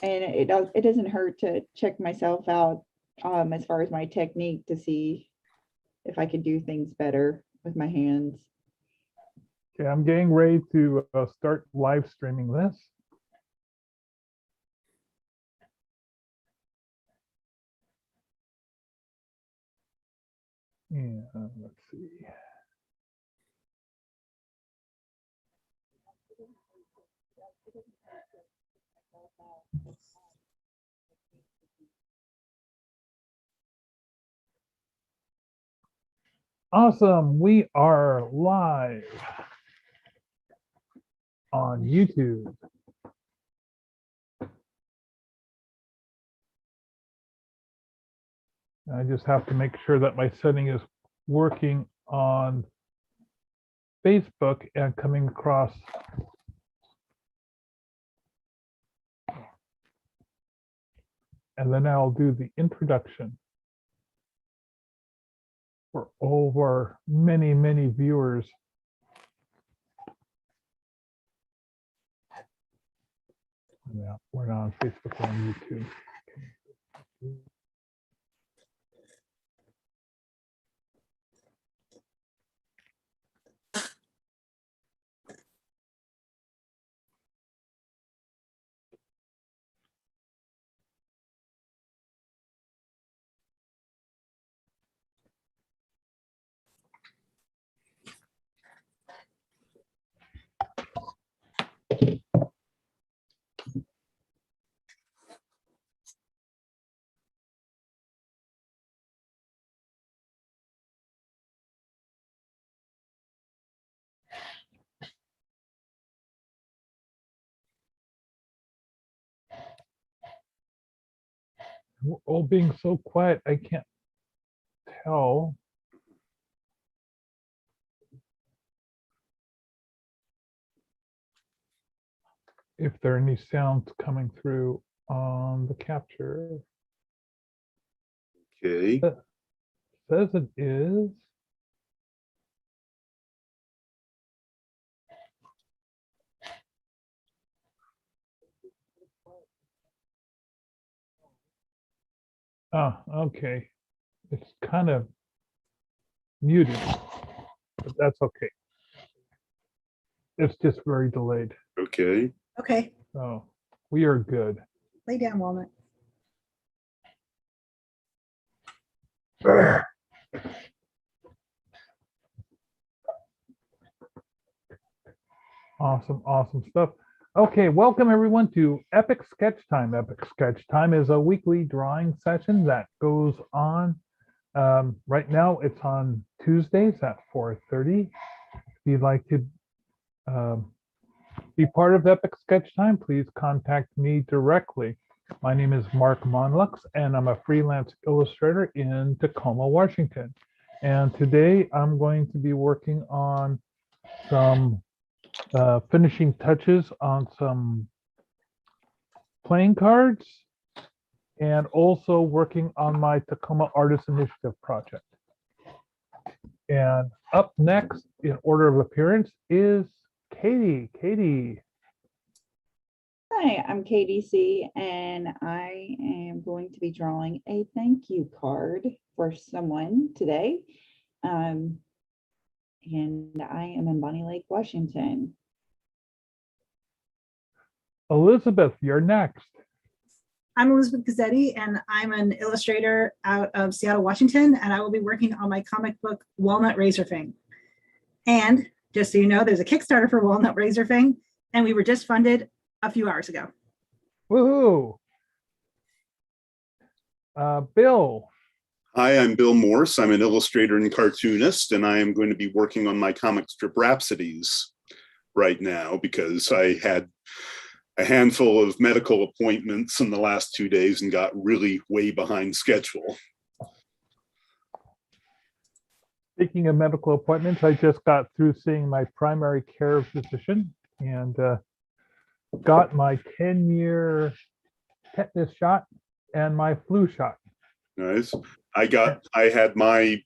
And it doesn't hurt to check myself out as far as my technique to see if I could do things better with my hands. Okay, I'm getting ready to start live streaming this. And let's see. Awesome, we are live on YouTube. I just have to make sure that my setting is working on Facebook and coming across. And then I'll do the introduction for over many, many viewers. Yeah, we're not on Facebook, we're on YouTube. Okay. We're all being so quiet, I can't tell. If there are any sounds coming through on the capture. Okay. It says it is. Oh, okay. It's kind of muted, but that's okay. It's just very delayed. Okay. Okay, So we are good. lay down, Walnut. Awesome, awesome stuff. Okay, welcome everyone to Epic Sketch Time. Epic Sketch Time is a weekly drawing session that goes on. Right now, it's on Tuesdays at 4:30. If you'd like to be part of Epic Sketch Time, please contact me directly. My name is Mark Monlux, and I'm a freelance illustrator in Tacoma, Washington. And today I'm going to be working on some finishing touches on some playing cards and also working on my Tacoma Artist Initiative project. And up next in order of appearance is Katie. Katie. Hi, I'm KDC, and I am going to be drawing a thank you card for someone today. And I am in Bonnie Lake, Washington. Elizabeth, you're next. I'm Elizabeth Gazzetti, and I'm an illustrator out of Seattle, Washington, and I will be working on my comic book, Walnut Razorfang. And just so you know, there's a Kickstarter for Walnut Razorfang, and we were just funded a few hours ago. Woohoo! Bill. Hi, I'm Bill Morse. I'm an illustrator and cartoonist, and I am going to be working on my comic strip Rhapsodies right now because I had a handful of medical appointments in the last 2 days and got really way behind schedule. Speaking of medical appointments, I just got through seeing my primary care physician and got my 10-year tetanus shot and my flu shot. Nice. I had my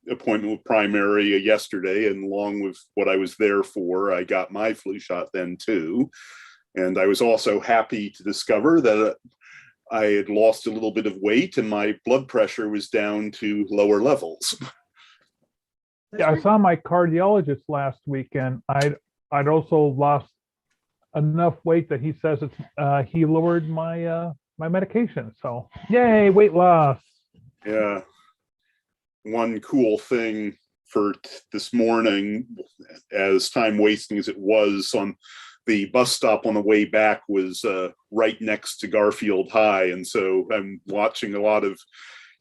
appointment with primary yesterday, and along with what I was there for, I got my flu shot then too. And I was also happy to discover that I had lost a little bit of weight and my blood pressure was down to lower levels. Yeah, I saw my cardiologist last weekend. I'd also lost enough weight that he says he lowered my my medication. So yay, weight loss. Yeah. One cool thing for this morning, as time wasting as it was, on the bus stop on the way back was right next to Garfield High. And so I'm watching a lot of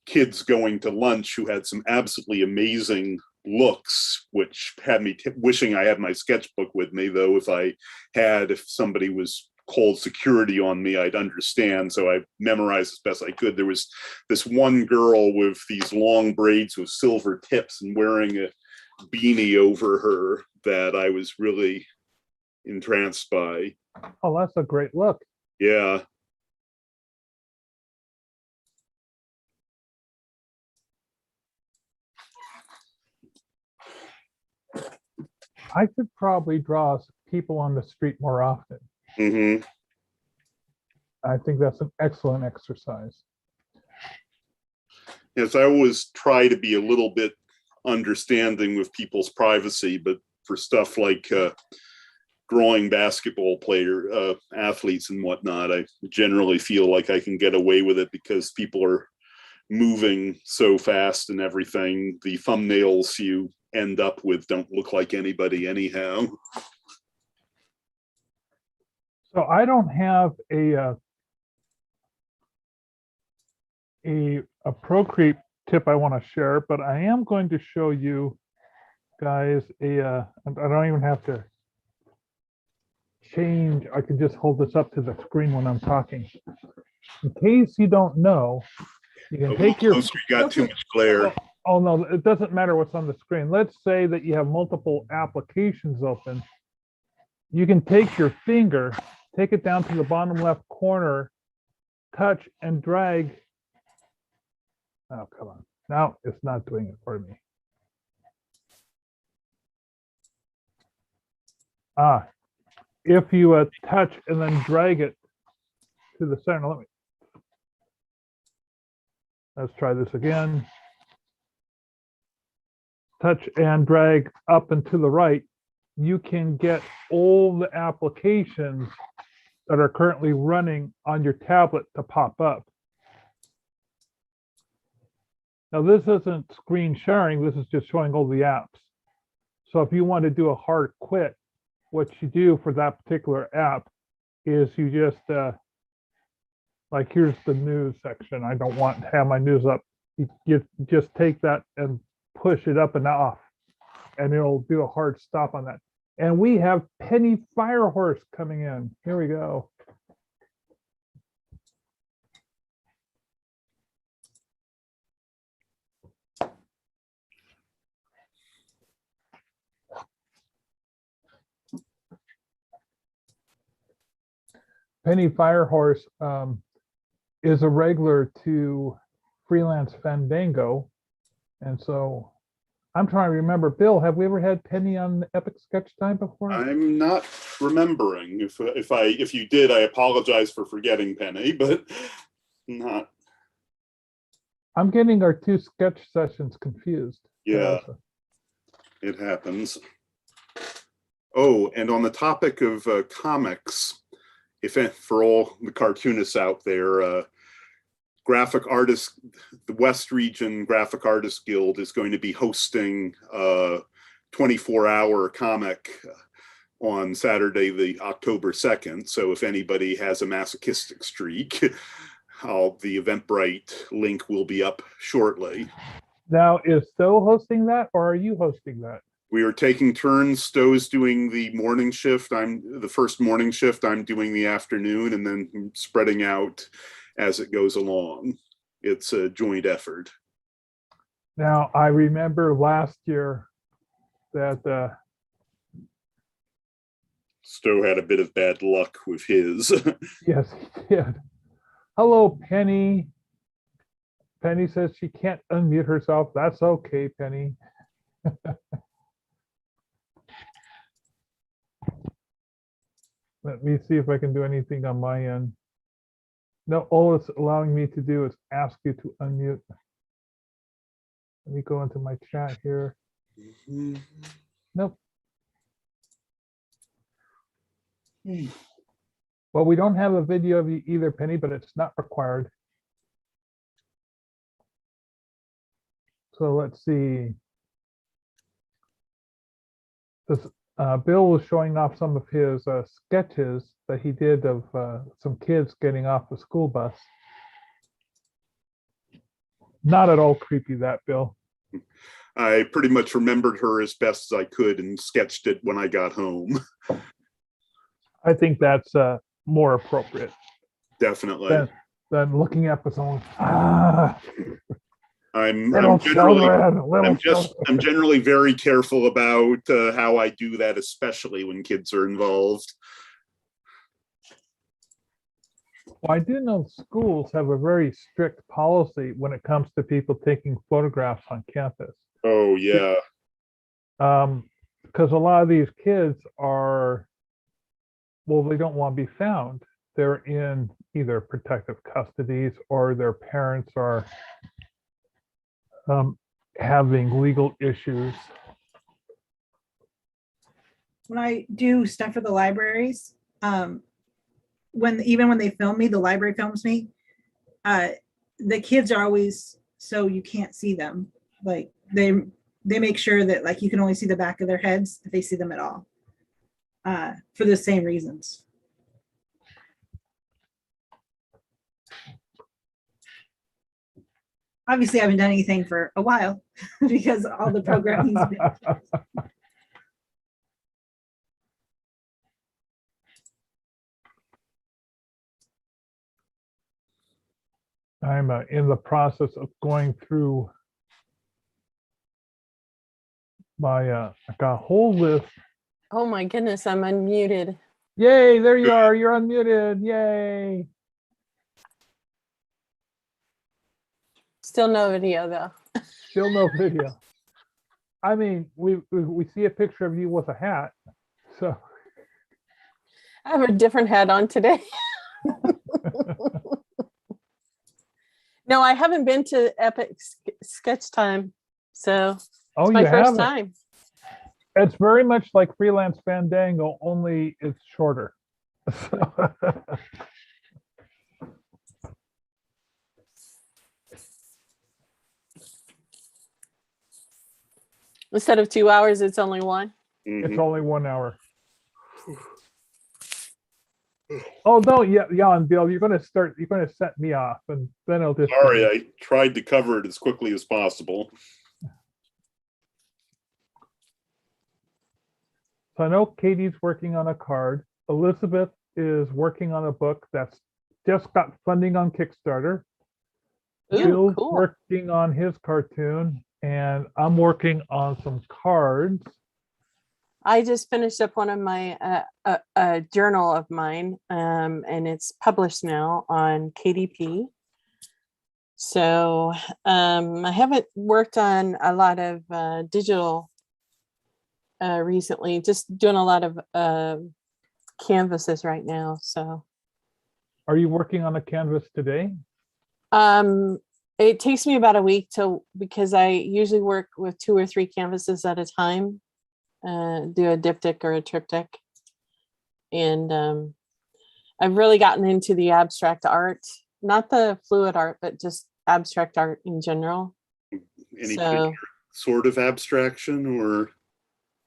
kids going to lunch who had some absolutely amazing looks, which had me wishing I had my sketchbook with me, though if somebody was called security on me, I'd understand. So I memorized as best I could. There was this one girl with these long braids with silver tips and wearing a beanie over her that I was really entranced by. Oh, that's a great look. Yeah. I should probably draw people on the street more often. Mm-hmm. I think that's an excellent exercise. Yes, I always try to be a little bit understanding with people's privacy, but for stuff like drawing basketball athletes and whatnot, I generally feel like I can get away with it because people are moving so fast and everything. The thumbnails you end up with don't look like anybody anyhow. So I don't have a Procreate tip I want to share, but I am going to show you guys I don't even have to change. I can just hold this up to the screen when I'm talking. In case you don't know, you can take your. You got too much glare. Oh no, it doesn't matter what's on the screen. Let's say that you have multiple applications open. You can take your finger, take it down to the bottom left corner, touch and drag. Oh, come on. Now it's not doing it for me. If you touch and then drag it to the center, let's try this again. Touch and drag up and to the right, you can get all the applications that are currently running on your tablet to pop up. Now this isn't screen sharing, this is just showing all the apps. So if you want to do a hard quit, what you do for that particular app is you just, like here's the news section. I don't want to have my news up. You just take that and push it up and off, and it'll do a hard stop on that. And we have Penny Firehorse coming in. Here we go. Penny Firehorse is a regular to Freelance Fandango. And so I'm trying to remember, Bill, have we ever had Penny on Epic Sketch Time before? I'm not remembering. If you did, I apologize for forgetting Penny, but not. I'm getting our two sketch sessions confused. Yeah, it happens. Oh, and on the topic of comics, for all the cartoonists out there, graphic artists, the West Region Graphic Artists Guild is going to be hosting a 24-hour comic on Saturday, the October 2nd. So if anybody has a masochistic streak, the Eventbrite link will be up shortly. Now, is Stowe hosting that, or are you hosting that? We are taking turns. Stowe's doing the morning shift. I'm the first morning shift. I'm doing the afternoon, and then spreading out as it goes along. It's a joint effort. Now, I remember last year that Stowe had a bit of bad luck with his. yes, he did. Hello, Penny. Penny says she can't unmute herself. That's okay, Penny. Let me see if I can do anything on my end. No, all it's allowing me to do is ask you to unmute. Let me go into my chat here. Nope. Well, we don't have a video of you either, Penny, but it's not required. So let's see. This, Bill was showing off some of his sketches that he did of some kids getting off the school bus. Not at all creepy, that, Bill. I pretty much remembered her as best as I could and sketched it when I got home. I think that's more appropriate Definitely. than looking up at someone. Ah, I'm little generally children, little children. I'm generally very careful about how I do that, especially when kids are involved. Well, I do know schools have a very strict policy when it comes to people taking photographs on campus. Oh yeah. Because a lot of these kids are, well, they don't want to be found. They're in either protective custodies or their parents are having legal issues. When I do stuff for the libraries, even when they film me, the library films me, the kids are always, so you can't see them. Like they make sure that like you can only see the back of their heads if they see them at all, for the same reasons. Obviously, I haven't done anything for a while because all the programming's been. I'm in the process of going through my, I got a whole list. Oh my goodness, I'm unmuted. Yay, there you are. You're unmuted. Yay. Still no video though. Still no video. I mean, we see a picture of you with a hat. So I have a different hat on today. No, I haven't been to Epic Sketch Time, so oh, it's my you first haven't. time. It's very much like Freelance Fandango, only it's shorter. Instead of 2 hours, it's only one. It's only 1 hour. Oh no, yeah, and Bill, you're gonna set me off, and then I'll just. Sorry, I tried to cover it as quickly as possible. So I know Katie's working on a card. Elizabeth is working on a book that's just got funding on Kickstarter. Ooh, Bill's cool. working on his cartoon, and I'm working on some cards. I just finished up one of my a journal of mine, and it's published now on KDP. So I haven't worked on a lot of digital recently, just doing a lot of canvases right now. So Are you working on a canvas today? it takes me about a week because I usually work with 2 or 3 canvases at a time, do a diptych or a triptych. And I've really gotten into the abstract art, not the fluid art, but just abstract art in general. Any So- particular sort of abstraction or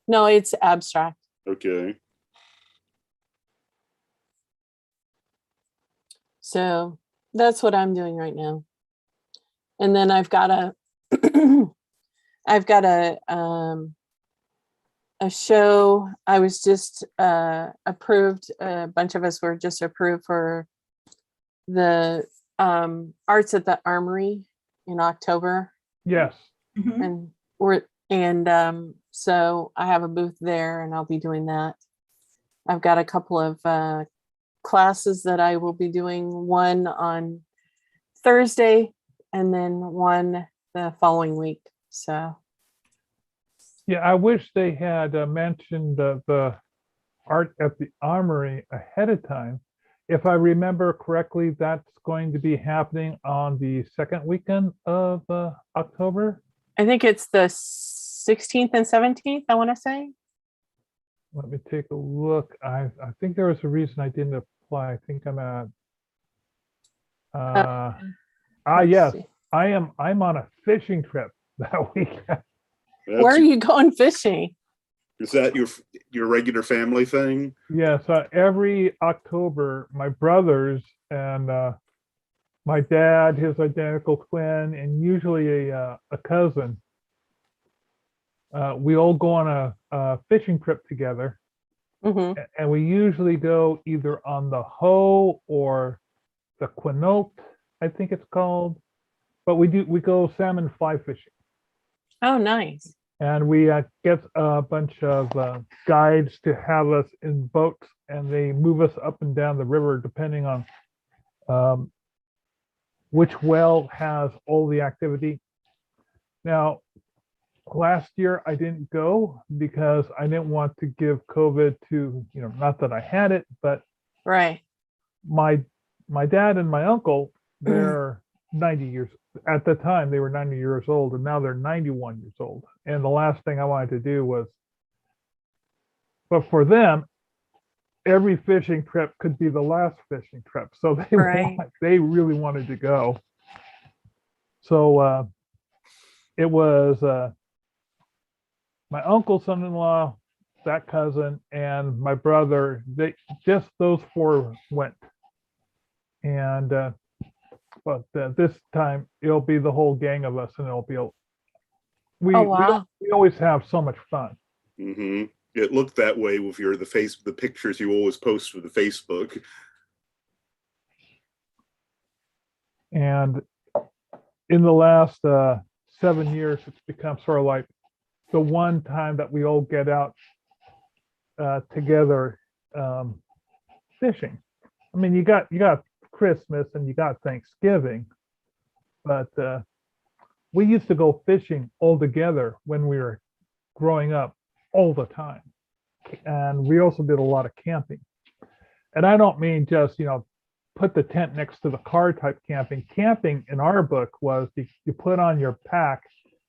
No, it's abstract. okay. So that's what I'm doing right now. And then I've got a a show. I was just approved. A bunch of us were just approved for the Arts at the Armory in October. Yes. Mhm. And so I have a booth there and I'll be doing that. I've got a couple of classes that I will be doing, one on Thursday and then one the following week. So Yeah, I wish they had mentioned the art at the Armory ahead of time. If I remember correctly, that's going to be happening on the second weekend of October. I think it's the 16th and 17th, I want to say. Let me take a look. I think there was a reason I didn't apply. I think I'm at. Let's Yes, see. I'm on a fishing trip that weekend. Where are you going fishing? Is that your regular family thing? Yeah, so every October, my brothers and my dad, his identical twin, and usually a cousin, we all go on a fishing trip together. Hmm. And we usually go either on the Hoe or the Quinault, I think it's called. But we go salmon fly fishing. Oh, nice. And we get a bunch of guides to have us in boats, and they move us up and down the river depending on which well has all the activity. Now, last year I didn't go because I didn't want to give COVID to, not that I had it, but Right. my dad and my uncle, they're 90 years. At the time, they were 90 years old, and now they're 91 years old. And the last thing I wanted to do was, but for them, every fishing trip could be the last fishing trip. So Right. they really wanted to go. So it was my uncle, son-in-law, that cousin, and my brother. Just those four went. And but this time it'll be the whole gang of us, and it'll be we wow. we always have so much fun. Mm-hmm. It looked that way with the pictures you always post with the Facebook. And in the last 7 years, it's become sort of like the one time that we all get out together fishing. I mean, you got Christmas and you got Thanksgiving, but we used to go fishing all together when we were growing up all the time. And we also did a lot of camping. And I don't mean just, put the tent next to the car type camping. Camping in our book was you put on your pack,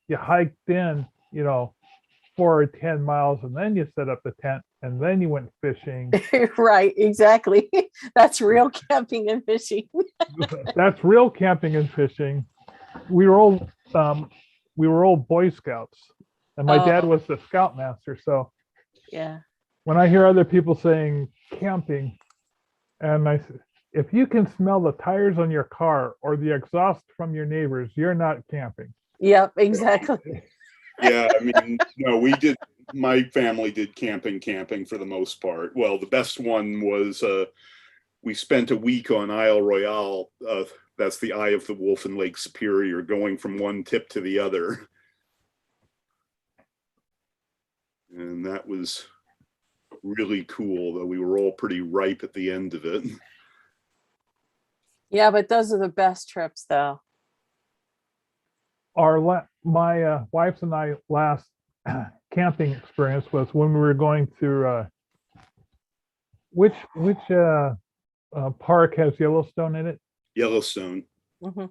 you hiked in, 4 or 10 miles, and then you set up the tent, and then you went fishing. Right, exactly. That's real camping and fishing. That's real camping and fishing. We were all Boy Scouts, and my dad Oh. was the scoutmaster. So Yeah. when I hear other people saying camping, and I said, if you can smell the tires on your car or the exhaust from your neighbors, you're not camping. Yep, exactly. Yeah, I mean, no, my family did camping for the most part. Well, the best one was we spent a week on Isle Royale. That's the Eye of the Wolf in Lake Superior, going from one tip to the other. And that was really cool, though we were all pretty ripe at the end of it. Yeah, but those are the best trips, though. My wife's and I last camping experience was when we were going through which park has Yellowstone in it? Yellowstone. Hmm.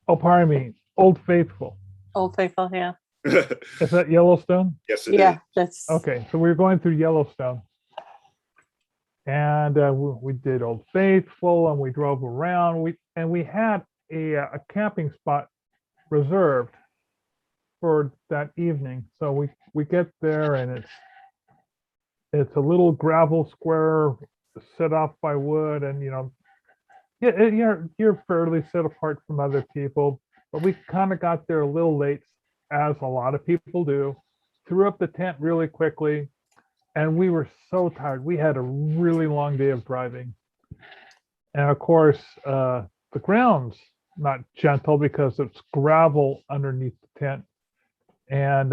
Oh, pardon me, Old Faithful. Old Faithful, yeah. Is that Yellowstone? Yes, it Yeah, is. that's Okay, so we were going through Yellowstone, and we did Old Faithful, and we drove around. We had a camping spot reserved for that evening. So we get there, and it's a little gravel square set off by wood, and you're fairly set apart from other people. But we kind of got there a little late, as a lot of people do. Threw up the tent really quickly, and we were so tired. We had a really long day of driving, and of course, the ground's not gentle because it's gravel underneath the tent. And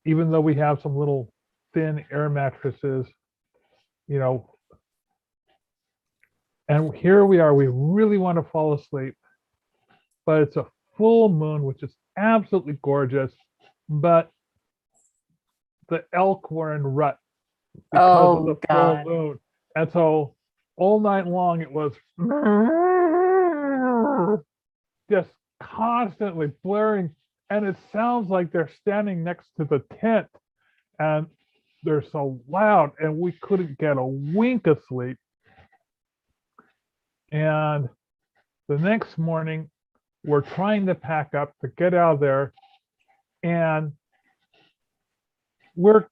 even though we have some little thin air mattresses, and here we are, we really want to fall asleep, but it's a full moon, which is absolutely gorgeous. But the elk were in rut because of Oh, the full God. moon. And so all night long it was just constantly blaring. And it sounds like they're standing next to the tent and they're so loud and we couldn't get a wink of sleep. And the next morning, we're trying to pack up to get out of there. And we're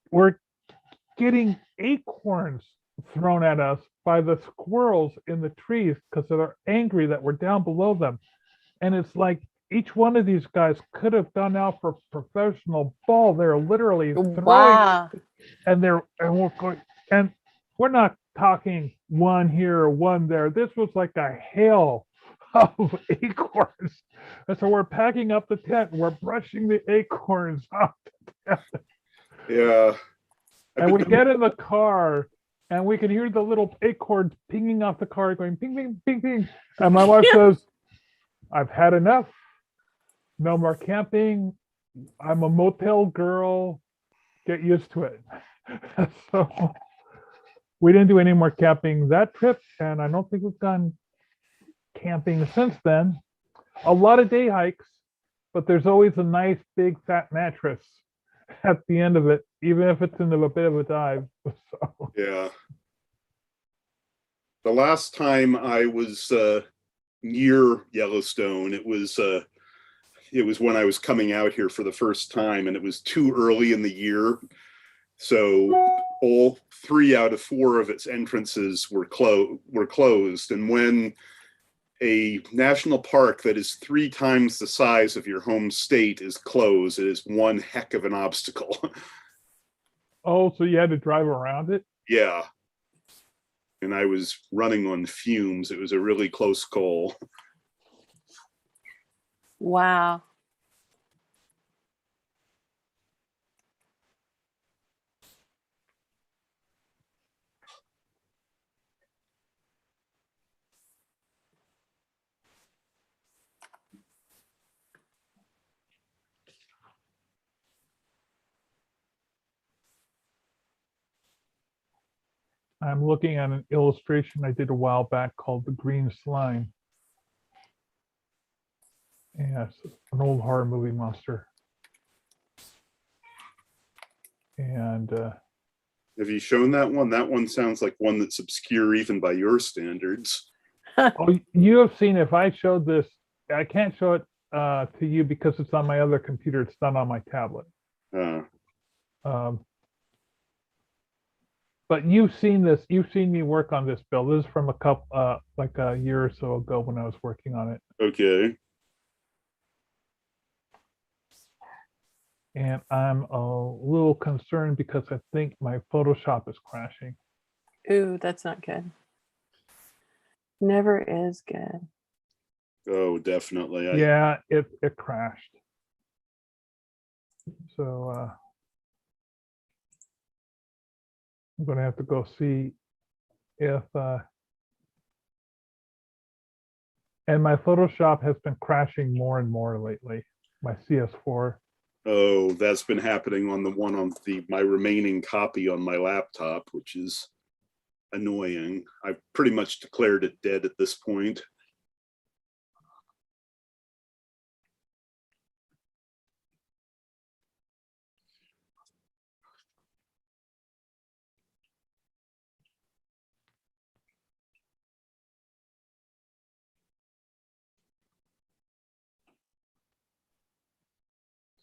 getting acorns thrown at us by the squirrels in the trees because they're angry that we're down below them. And it's like each one of these guys could have gone out for professional ball. They're literally throwing, Wow. and we're going, and we're not talking one here or one there. This was like a hail of acorns. And so we're packing up the tent and we're brushing the acorns off. Yeah. And we get in the car and we can hear the little acorns pinging off the car going ping, ping, ping, ping. And my wife says, I've had enough. No more camping. I'm a motel girl. Get used to it. So we didn't do any more camping that trip. And I don't think we've gone camping since then. A lot of day hikes, but there's always a nice big fat mattress at the end of it, even if it's in a bit of a dive. So. Yeah. The last time I was near Yellowstone, it was when I was coming out here for the first time, and it was too early in the year. So all 3 out of 4 of its entrances were closed. And when a national park that is 3 times the size of your home state is closed, it is one heck of an obstacle. Oh, so you had to drive around it? Yeah. And I was running on fumes. It was a really close call. Wow. I'm looking at an illustration I did a while back called The Green Slime. Yeah, it's an old horror movie monster. And Have you shown that one? That one sounds like one that's obscure even by your standards. oh, you have seen, if I showed this, I can't show it to you because it's on my other computer. It's not on my tablet. But you've seen this. You've seen me work on this, Bill. This is from a couple, like a year or so ago when I was working on it. Okay. And I'm a little concerned because I think my Photoshop is crashing. Ooh, that's not good. Never is good. Oh, definitely. Yeah, it crashed. So I'm going to have to go see if, and my Photoshop has been crashing more and more lately, my CS4. Oh, that's been happening on the one on my remaining copy on my laptop, which is annoying. I've pretty much declared it dead at this point.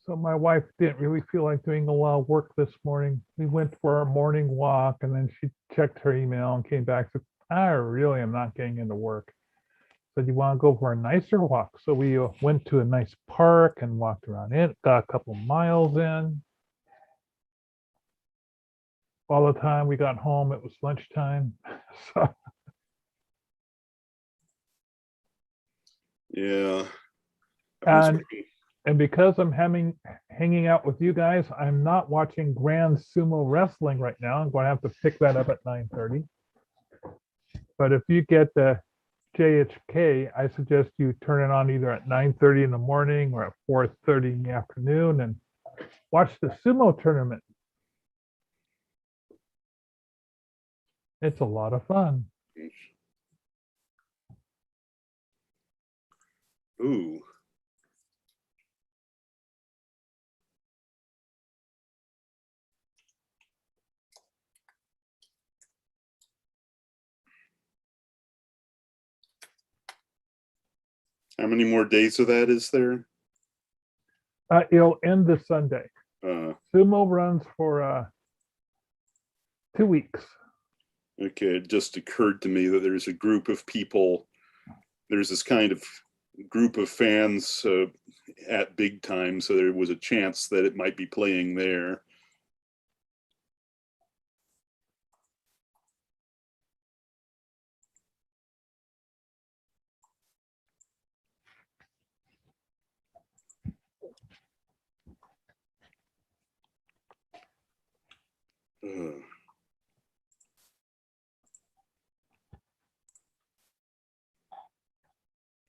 So my wife didn't really feel like doing a lot of work this morning. We went for our morning walk and then she checked her email and came back and said, I really am not getting into work. Said, you want to go for a nicer walk? So we went to a nice park and walked around it, got a couple miles in. By the time we got home, it was lunchtime. So Yeah. and because I'm hanging out with you guys, I'm not watching Grand Sumo Wrestling right now. I'm going to have to pick that up at 9:30. But if you get the JHK, I suggest you turn it on either at 9:30 in the morning or at 4:30 in the afternoon and watch the sumo tournament. It's a lot of fun. Ooh. How many more days of that is there? It'll end this Sunday. Sumo runs for 2 weeks. Okay, it just occurred to me that there's a group of people, there's this kind of group of fans at Big Time, so there was a chance that it might be playing there.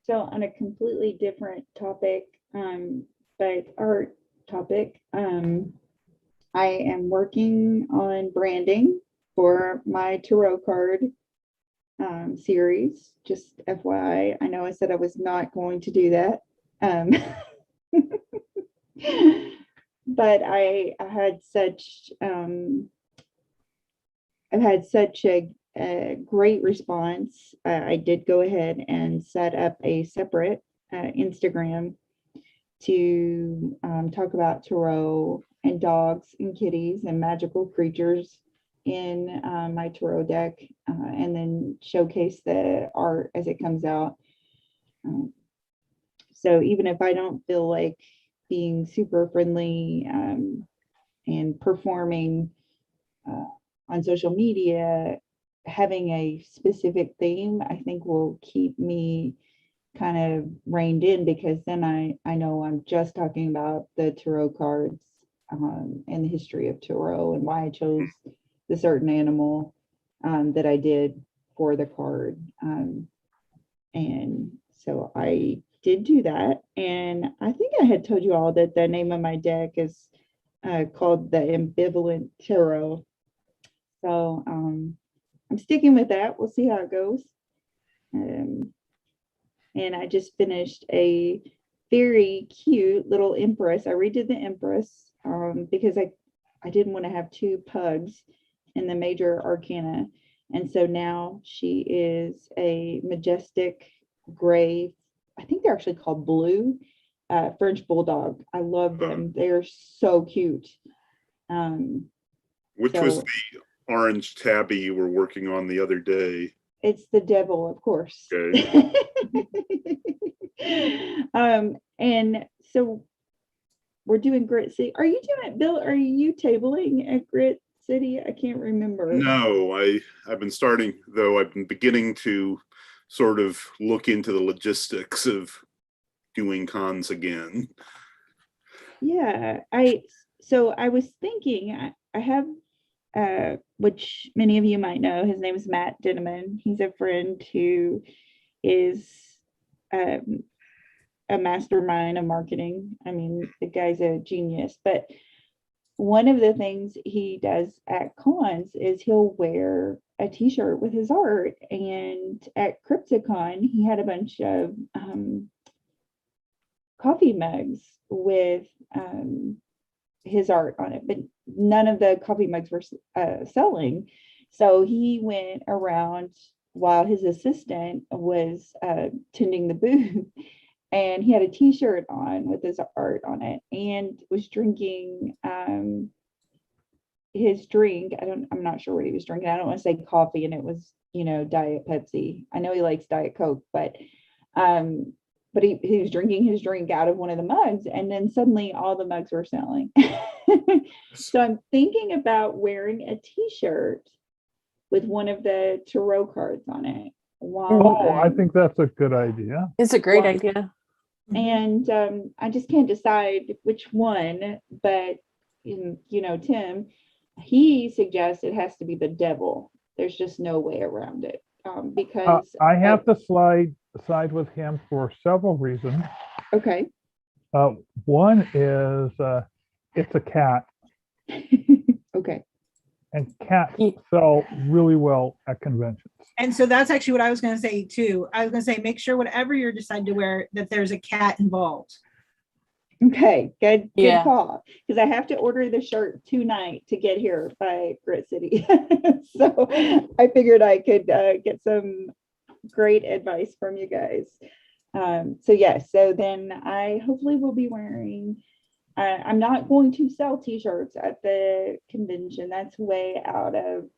So on a completely different topic, but art topic, I am working on branding for my tarot card series. Just FYI, I know I said I was not going to do that. But I had such I've had such a great response. I did go ahead and set up a separate Instagram to talk about tarot and dogs and kitties and magical creatures in my tarot deck, and then showcase the art as it comes out. So even if I don't feel like being super friendly and performing on social media, having a specific theme, I think will keep me kind of reined in, because then I know I'm just talking about the tarot cards and the history of tarot and why I chose the certain animal that I did for the card. And so I did do that. And I think I had told you all that the name of my deck is called the Ambivalent Tarot. So I'm sticking with that. We'll see how it goes. And I just finished a very cute little Empress. I redid the Empress because I didn't want to have two pugs in the major arcana. And so now she is a majestic gray, I think they're actually called blue, French bulldog. I love them. They're so cute. Which was the orange tabby you were working on the other day? It's the devil, of course. Okay. And so we're doing Grit City. Are you doing it, Bill? Are you tabling at Grit City? I can't remember. No, I've been beginning to sort of look into the logistics of doing cons again. Yeah, I was thinking I have which many of you might know, his name is Matt Dinneman. He's a friend who is a mastermind of marketing. I mean, the guy's a genius. But one of the things he does at cons is he'll wear a t-shirt with his art. And at Crypticon, he had a bunch of coffee mugs with his art on it, but none of the coffee mugs were selling. So he went around while his assistant was tending the booth, and he had a t-shirt on with his art on it and was drinking his drink. I'm not sure what he was drinking. I don't want to say coffee, and it was, Diet Pepsi. I know he likes Diet Coke, but he was drinking his drink out of one of the mugs, and then suddenly all the mugs were selling. So I'm thinking about wearing a t-shirt with one of the tarot cards on it. I think that's a good idea. It's a great idea. And I just can't decide which one, but Tim, he suggests it has to be the devil. There's just no way around it, because I have to side with him for several reasons. Okay. One is it's a cat. Okay. And cats Ye- sell really well at conventions. And so that's actually what I was going to say too. I was going to say, make sure whatever you're deciding to wear, that there's a cat involved. Okay, good Yeah. call. Because I have to order the shirt tonight to get here by Grit City. So I figured I could get some great advice from you guys. So yes, so then I hopefully will be wearing, I'm not going to sell t-shirts at the convention. That's way out of,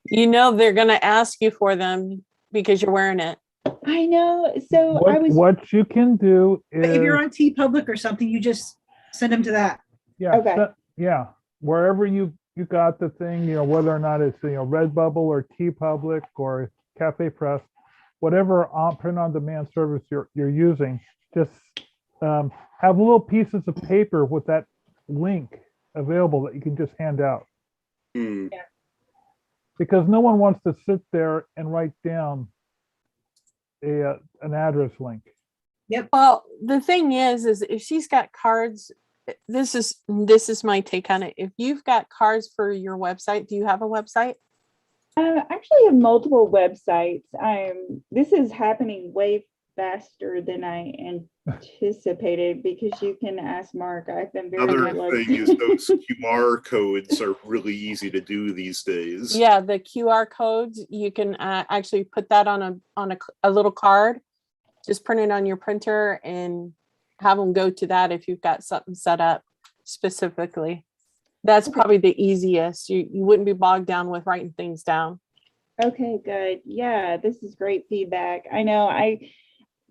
You know, they're going to ask you for them because you're wearing it. I know. So I was, What you can do But if you're is, on T Public or something, you just send them to that. yeah, Okay. yeah, wherever you got the thing, whether or not it's, Redbubble or T Public or Cafe Press, whatever print on demand service you're using, just have little pieces of paper with that link available that you can just hand out. Hmm. Because no one wants to sit there and write down an address link. Well, the thing is if she's got cards, this is my take on it. If you've got cards for your website, do you have a website? actually have multiple websites. This is happening way faster than I anticipated because you can ask Mark. I've been very Another neglected. thing is those QR codes are really easy to do these days. Yeah, the QR codes, you can actually put that on a little card, just print it on your printer and have them go to that if you've got something set up specifically. That's probably the easiest. You wouldn't be bogged down with writing things down. Okay, good. Yeah, this is great feedback. I know I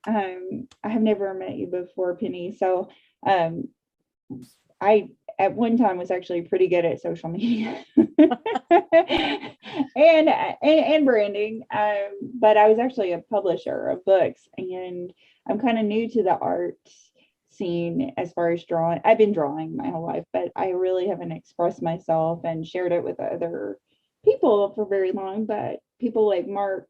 have never met you before, Penny. So I at one time was actually pretty good at social media and branding. But I was actually a publisher of books, and I'm kind of new to the art scene as far as drawing. I've been drawing my whole life, but I really haven't expressed myself and shared it with other people for very long. But people like Mark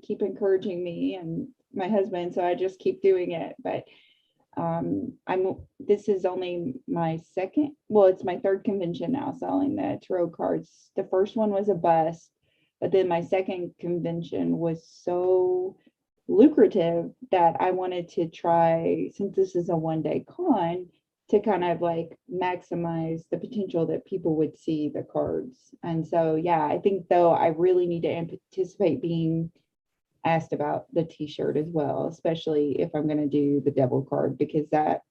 keep encouraging me and my husband, so I just keep doing it. But this is only my it's my third convention now selling the tarot cards. The first one was a bust, but then my second convention was so lucrative that I wanted to try, since this is a one-day con, to kind of like maximize the potential that people would see the cards. And so, yeah, I think though I really need to anticipate being asked about the t-shirt as well, especially if I'm going to do the devil card, because that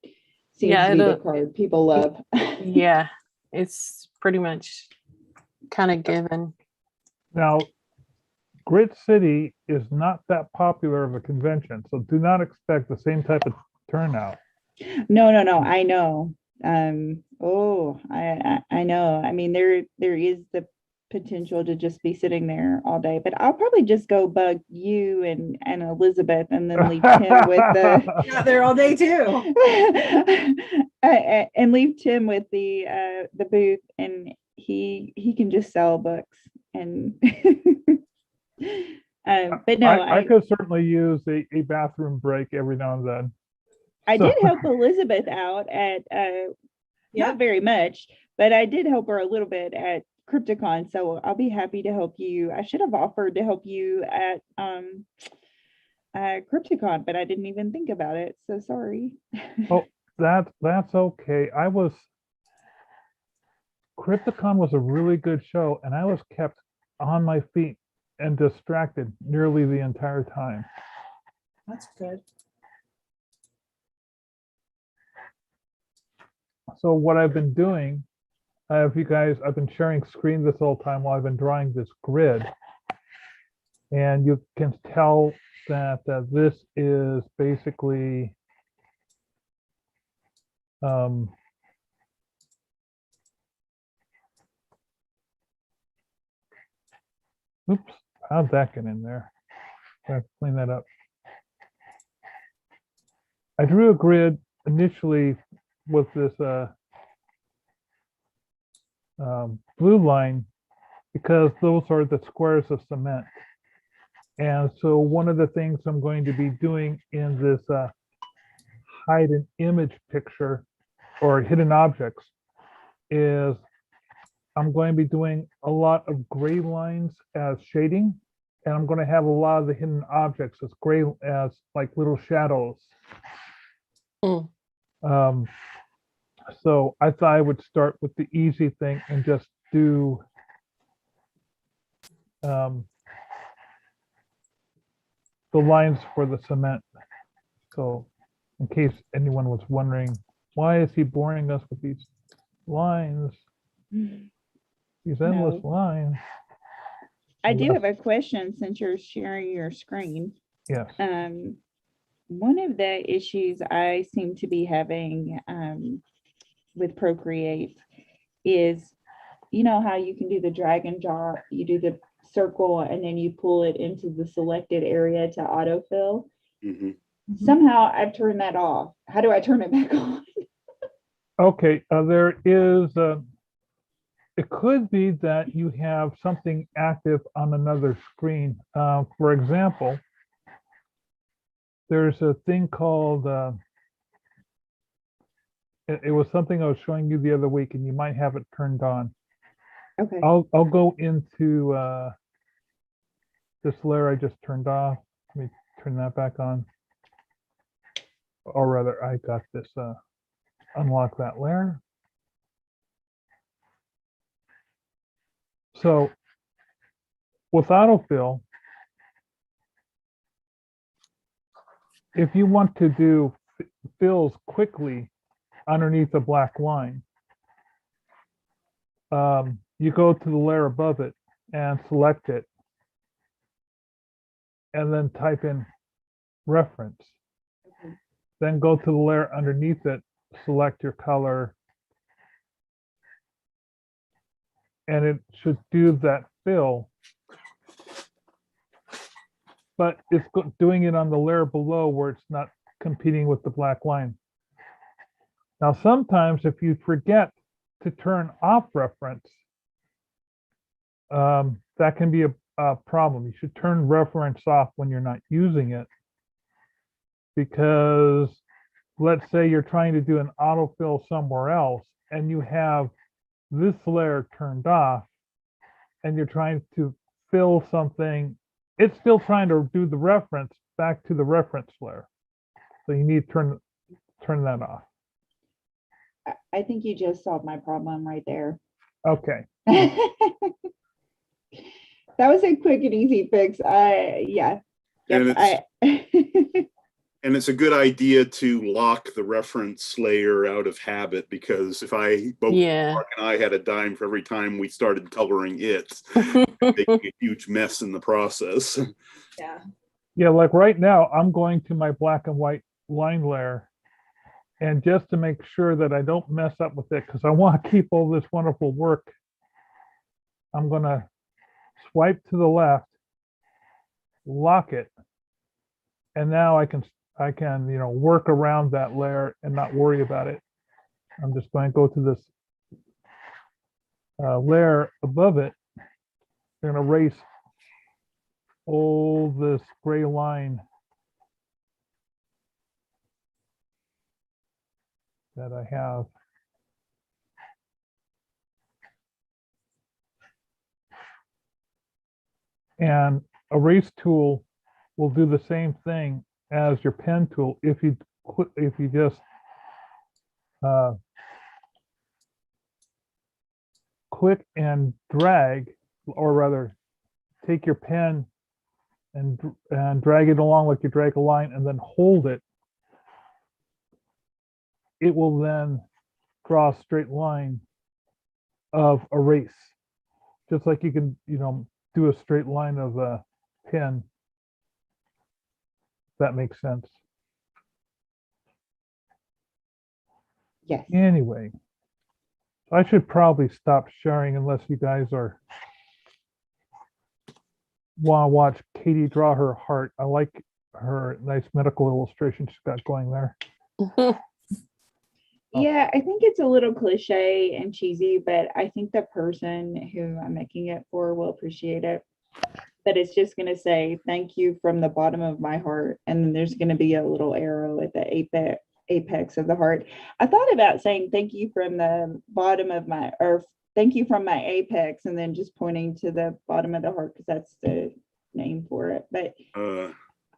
seems to be the card people love. Yeah, it's pretty much kind of given. Now, Grit City is not that popular of a convention, so do not expect the same type of turnout. No, I know. I know. I mean, there is the potential to just be sitting there all day, but I'll probably just go bug you and Elizabeth, and then leave Tim with the Yeah, they're all day too. and leave Tim with the booth, and he can just sell books. And but no, I could certainly use a bathroom break every now and then. I did help Elizabeth out at not very much, but I did help her a little bit at Crypticon, so I'll be happy to help you. I should have offered to help you at Crypticon, but I didn't even think about it. So sorry. Oh, that's okay. Crypticon was a really good show, and I was kept on my feet and distracted nearly the entire time. That's good. So what I've been doing, I've been sharing screen this whole time while I've been drawing this grid. And you can tell that this is basically oops, how'd that get in there? I have to clean that up. I drew a grid initially with this blue line because those are the squares of cement. And so one of the things I'm going to be doing in this hide an image picture or hidden objects is I'm going to be doing a lot of gray lines as shading, and I'm going to have a lot of the hidden objects as gray, as like little shadows. Mm. Um, so I thought I would start with the easy thing and just do the lines for the cement. So in case anyone was wondering, why is he boring us with these lines, these endless No. lines? I do Yes. have a question since you're sharing your screen. Yes. One of the issues I seem to be having with Procreate is, you know how you can do the drag and drop, you do the circle and then you pull it into the selected area to autofill. Mhm. Somehow I've turned that off. How do I turn it back on? Okay, there is, it could be that you have something active on another screen. For example, there's a thing called, it was something I was showing you the other week, and you might have it turned on. Okay. I'll go into this layer I just turned off. Let me turn that back on. Or rather, I got this, unlock that layer. So with autofill, if you want to do fills quickly underneath the black line, you go to the layer above it and select it, and then type in reference. Then go to the layer underneath it, select your color, and it should do that fill. But it's doing it on the layer below where it's not competing with the black line. Now, sometimes if you forget to turn off reference, that can be a problem. You should turn reference off when you're not using it, because let's say you're trying to do an autofill somewhere else and you have this layer turned off and you're trying to fill something, it's still trying to do the reference back to the reference layer. So you need to turn that off. I think you just solved my problem right there. Okay. That was a quick and easy fix. Yeah. And Yep, And it's a good idea to lock the reference layer out of habit, because if both Yeah. Mark and I had a dime for every time we started coloring it, making a huge mess in the process. Yeah. Yeah, like right now, I'm going to my black and white line layer. And just to make sure that I don't mess up with it, because I want to keep all this wonderful work, I'm going to swipe to the left, lock it, and now I can work around that layer and not worry about it. I'm just going to go to this layer above it. I'm going to erase all this gray line that I have. And erase tool will do the same thing as your pen tool if you just click and drag, or rather take your pen and drag it along like you drag a line and then hold it. It will then draw a straight line of erase, just like you can do a straight line of a pen. If that makes sense. yes. Anyway, I should probably stop sharing unless you guys want to watch Katie draw her heart. I like her nice medical illustration she's got going there. Yeah, I think it's a little cliche and cheesy, but I think the person who I'm making it for will appreciate it. But it's just going to say thank you from the bottom of my heart. And then there's going to be a little arrow at the apex of the heart. I thought about saying thank you from the bottom of my, or thank you from my apex, and then just pointing to the bottom of the heart because that's the name for it. But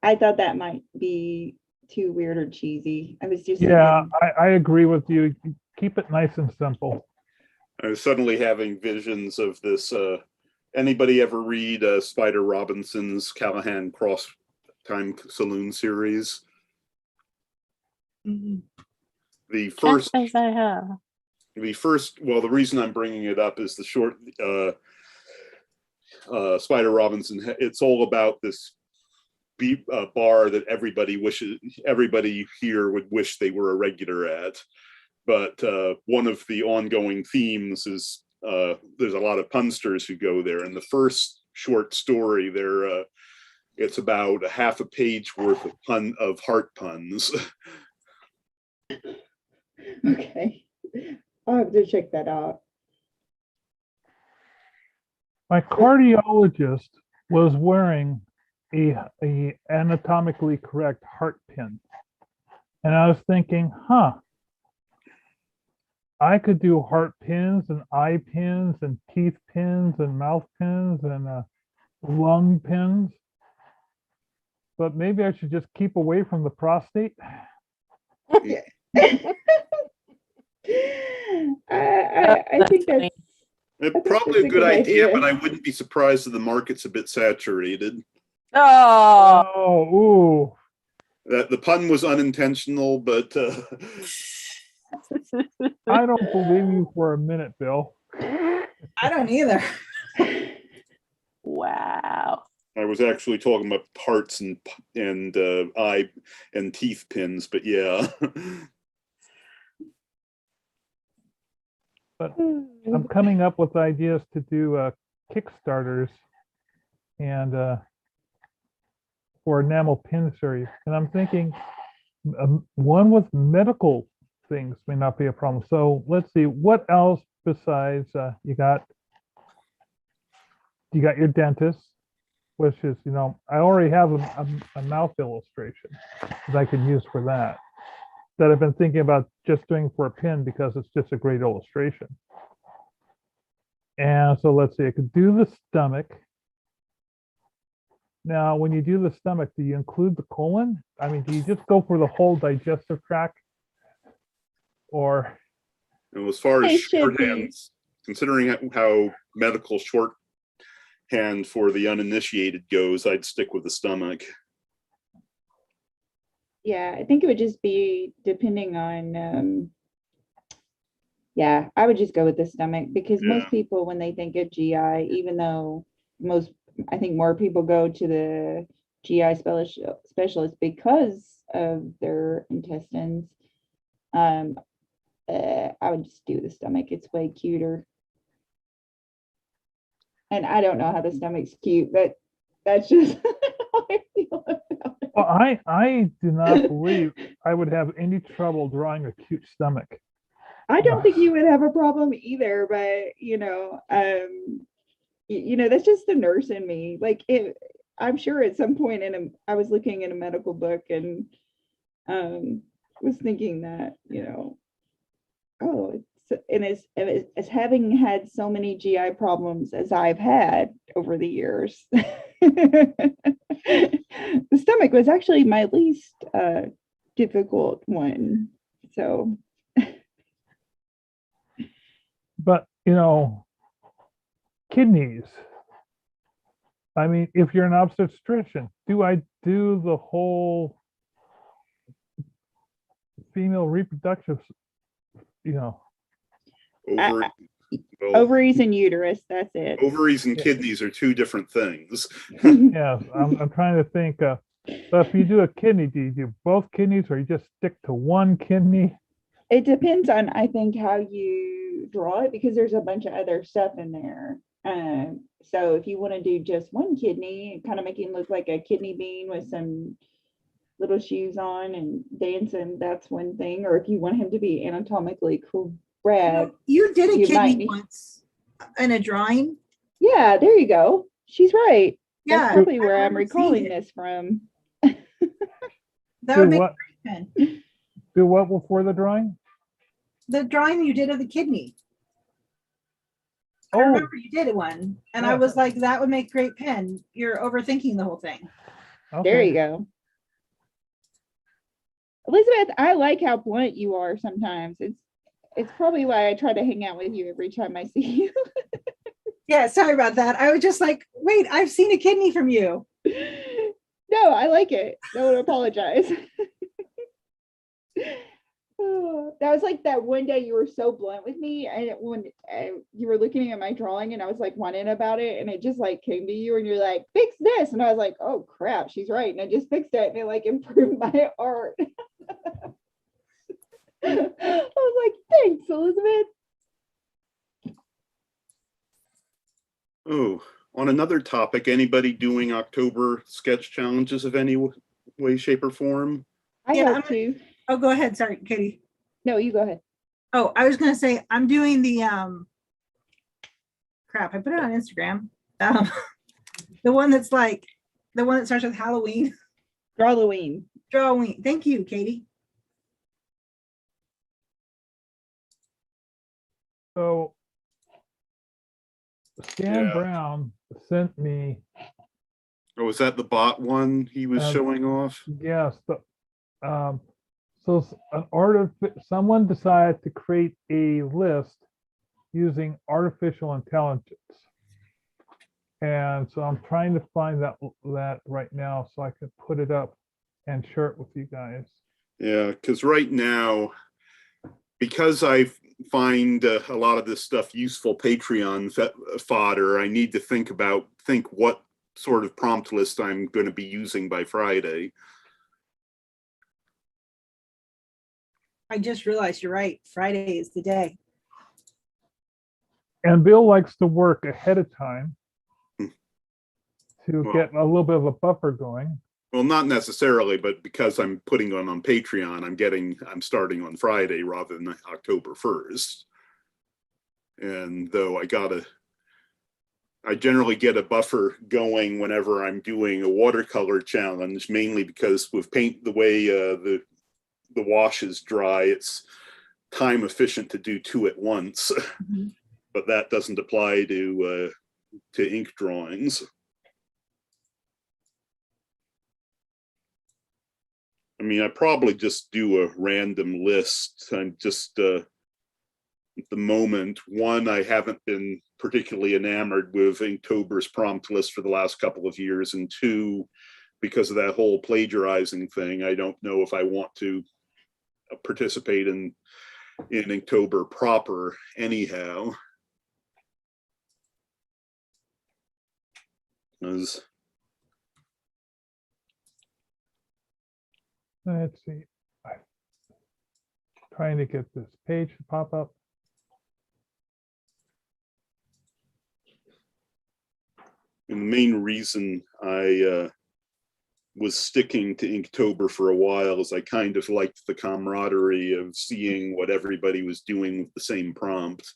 I thought that might be too weird or cheesy. I was just Yeah, thinking, I agree with you. Keep it nice and simple. I was suddenly having visions of this. Anybody ever read Spider Robinson's Callahan Cross Time Saloon series? Mhm. The Can't first, say I have. well, the reason I'm bringing it up is the short Spider Robinson. It's all about this bar that everybody here would wish they were a regular at. But one of the ongoing themes is there's a lot of punsters who go there. And the first short story there, it's about a half a page worth of heart puns. okay, I'll have to check that out. My cardiologist was wearing a anatomically correct heart pin. And I was thinking, I could do heart pins and eye pins and teeth pins and mouth pins and lung pins. But maybe I should just keep away from the prostate. I think funny. It's probably that's a good idea, but I wouldn't be surprised if the market's a bit saturated. Oh, Oh, ooh. That the pun was unintentional, but I don't believe you for a minute, Bill. I don't either. wow. I was actually talking about hearts and eye and teeth pins. But yeah, But I'm coming up with ideas to do Kickstarters and for enamel pin series. And I'm thinking one with medical things may not be a problem. So let's see, what else besides you got your dentist, which is, I already have a mouth illustration that I could use for that I've been thinking about just doing for a pin because it's just a great illustration. And so let's see, I could do the stomach. Now, when you do the stomach, do you include the colon? I mean, do you just go for the whole digestive tract? Or and as far as It should be. shorthands, considering how medical shorthand for the uninitiated goes, I'd stick with the stomach. Yeah, I think it would just be depending on, yeah, I would just go with the stomach because Yeah. most people, when they think of GI, even though I think more people go to the GI specialist because of their intestines. I would just do the stomach. It's way cuter. And I don't know how the stomach's cute, but that's just how I feel about it. well, I do not believe I would have any trouble drawing a cute stomach. I don't think you would have a problem either, but that's just the nurse in me. Like I'm sure at some point I was looking in a medical book and was thinking that, as having had so many GI problems as I've had over the years, the stomach was actually my least difficult one. So, But, kidneys. I mean, if you're an obstetrician, do I do the whole female reproductive, Well, ovaries and uterus, that's it. ovaries and Yeah. kidneys are two different things. Yeah, I'm trying to think. So if you do a kidney, do you do both kidneys or you just stick to one kidney? It depends on, I think, how you draw it because there's a bunch of other stuff in there. So if you want to do just one kidney, kind of make him look like a kidney bean with some little shoes on and dancing, that's one thing. Or if you want him to be anatomically correct. You did a You might kidney need- once in a drawing. Yeah, there you go. She's right. Yeah, That's probably I where I'm remember seeing recalling it. this from. That Do would make what? sense. Do what before the drawing? The drawing you did of the kidney. I Oh, remember you did one, and I Yeah. was like, that would make great pen. You're overthinking the whole thing. There okay. you go. Elizabeth, I like how blunt you are sometimes. It's probably why I try to hang out with you every time I see you. Yeah, sorry about that. I was just like, wait, I've seen a kidney from you. No, I like it. Don't apologize. That was like that one day you were so blunt with me, and when you were looking at my drawing and I was like whining about it, and it just like came to you and you're like, fix this, and I was like, oh crap, she's right, and I just fixed it and it like improved my art. I was like, thanks, Elizabeth. Oh, on another topic, anybody doing October sketch challenges of any way, shape, or form? I Yeah, hope to. Oh, go ahead. Sorry, Katie. No, you go ahead. Oh, I was gonna say I'm doing the crap. I put it on Instagram. Um, the one that's like the one that starts with Halloween. Drawloween. Drawing. Thank you, Katie. So Stan Yeah. Brown sent me, Oh, was that the bot one he was showing off? yes, someone decided to create a list using artificial intelligence. And so I'm trying to find that right now so I can put it up and share it with you guys. Yeah, because right now, because I find a lot of this stuff useful Patreon fodder, I need to think what sort of prompt list I'm going to be using by Friday. I just realized you're right. Friday is the day. And Bill likes to work ahead of time to Well- get a little bit of a buffer going. Well, not necessarily, but because I'm putting on Patreon, I'm starting on Friday rather than October 1st. And though I generally get a buffer going whenever I'm doing a watercolor challenge, mainly because with paint, the way the wash is dry, it's time efficient to do two at once. Mhm. But that doesn't apply to ink drawings. I mean, I probably just do a random list. I'm just at the moment, one, I haven't been particularly enamored with Inktober's prompt list for the last couple of years, and two, because of that whole plagiarizing thing, I don't know if I want to participate in Inktober proper anyhow. As Let's see. I'm trying to get this page to pop up. and the main reason I was sticking to Inktober for a while is I kind of liked the camaraderie of seeing what everybody was doing with the same prompt.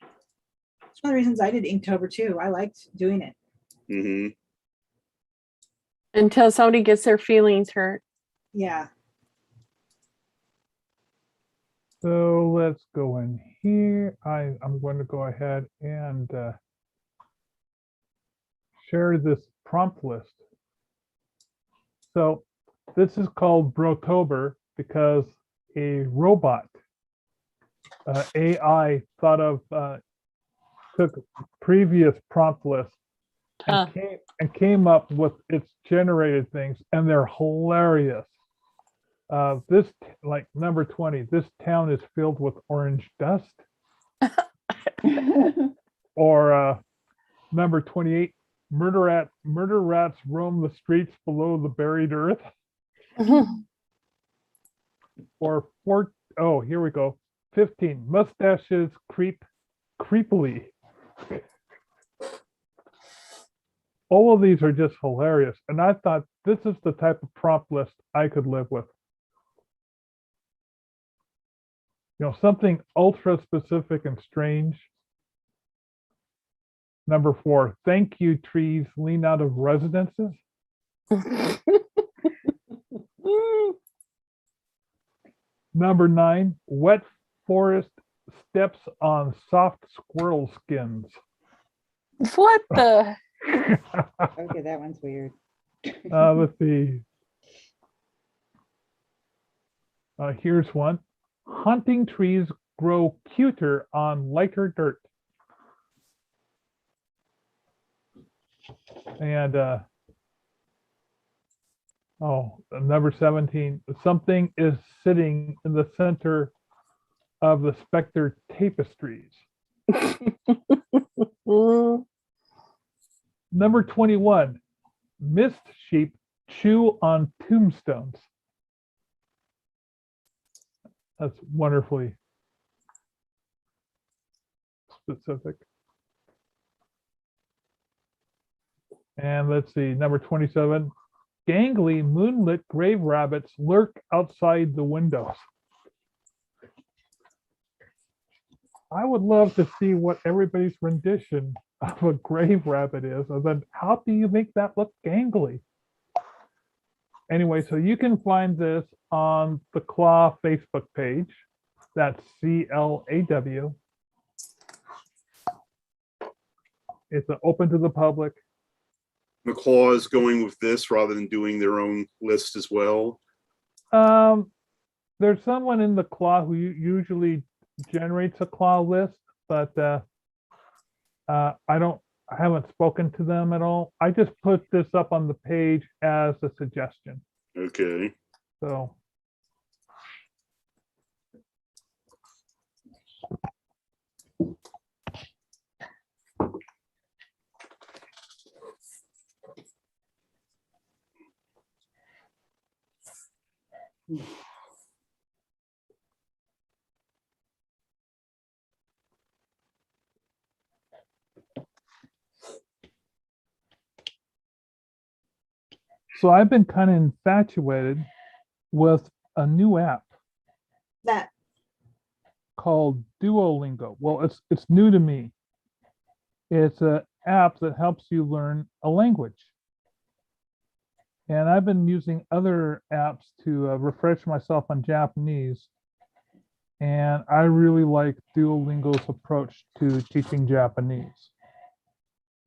It's one of the reasons I did Inktober too. I liked doing it. Hmm. Until somebody gets their feelings hurt. Yeah. So let's go in here. I'm going to go ahead and share this prompt list. So this is called Brotober because a robot, AI, took previous prompt lists Huh. and came up with its generated things, and they're hilarious. This, like number 20, this town is filled with orange dust. Or number 28, murder rats roam the streets below the buried earth. Or here we go. 15, mustaches creep creepily. All of these are just hilarious. And I thought this is the type of prompt list I could live with. You know, something ultra specific and strange. Number 4, thank you trees lean out of residences. Number 9, wet forest steps on soft squirrel skins. What the? Okay, that one's weird. Let's see. Here's one. Hunting trees grow cuter on lighter dirt. And number 17. Something is sitting in the center of the specter tapestries. Mm, Number 21. Mist sheep chew on tombstones. That's wonderfully specific. And let's see, number 27. Gangly moonlit grave rabbits lurk outside the windows. I would love to see what everybody's rendition of a grave rabbit is. And then how do you make that look gangly? Anyway, so you can find this on the Claw Facebook page. That's CLAW. It's open to the public. McClaw is going with this rather than doing their own list as well. There's someone in the Claw who usually generates a Claw list, but I haven't spoken to them at all. I just put this up on the page as a suggestion. Okay. So I've been kind of infatuated with a new app That called Duolingo. Well, it's new to me. It's an app that helps you learn a language. And I've been using other apps to refresh myself on Japanese. And I really like Duolingo's approach to teaching Japanese.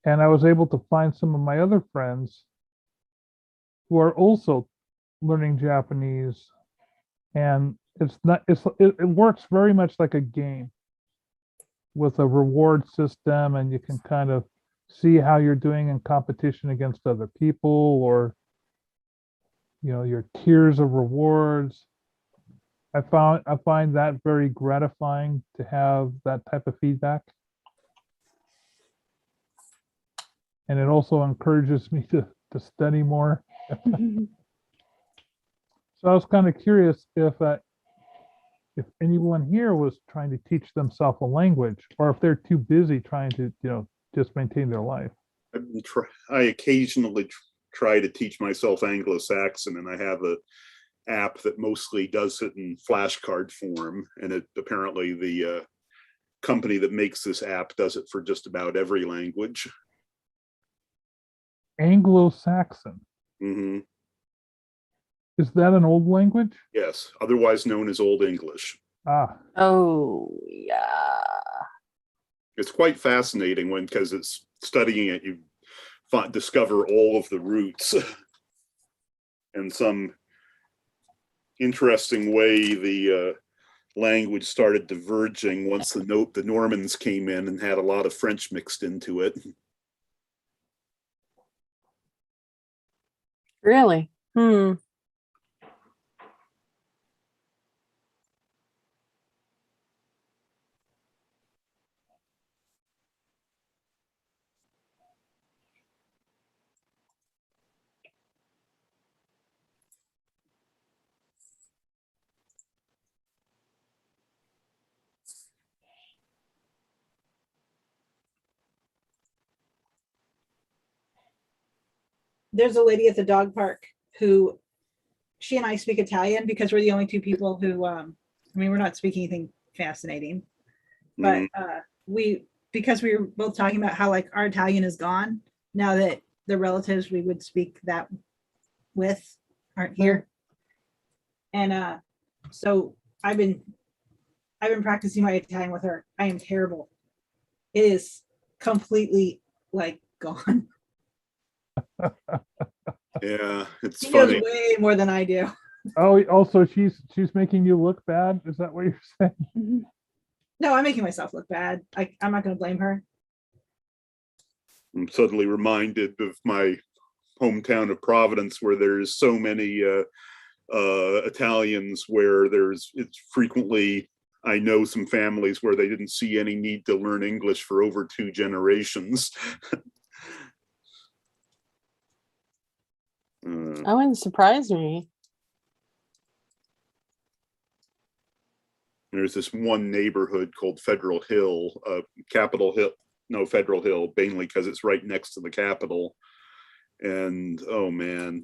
And I was able to find some of my other friends who are also learning Japanese. And it works very much like a game with a reward system, and you can kind of see how you're doing in competition against other people, or your tiers of rewards. I find that very gratifying to have that type of feedback. And it also encourages me to study more. So I was kind of curious if anyone here was trying to teach themselves a language, or if they're too busy trying to, just maintain their life. I occasionally try to teach myself Anglo-Saxon, and I have a app that mostly does it in flashcard form. And apparently the company that makes this app does it for just about every language. Anglo-Saxon. Mm-hmm. Is that an old language? Yes, otherwise known as Old English. Ah, oh, yeah. It's quite fascinating because it's studying it, you discover all of the roots. And some interesting way the language started diverging once the Normans came in and had a lot of French mixed into it. Really? there's a lady at the dog park who she and I speak Italian because we're the only two people who we're not speaking anything fascinating, but because we were both talking about how like our Italian is gone now that the relatives we would speak that with aren't here. And so I've been I've been practicing my Italian with her. I am terrible. It is completely like gone. Yeah, it's She knows funny. way more than I do. Oh, also she's making you look bad. Is that what you're saying? No, I'm making myself look bad. I'm not going to blame her. I'm suddenly reminded of my hometown of Providence, where there's so many Italians, where it's frequently, I know some families where they didn't see any need to learn English for over 2 generations. That wouldn't surprise me. There's this one neighborhood called Federal Hill, Capitol Hill, no, Federal Hill, mainly because it's right next to the Capitol. And oh man,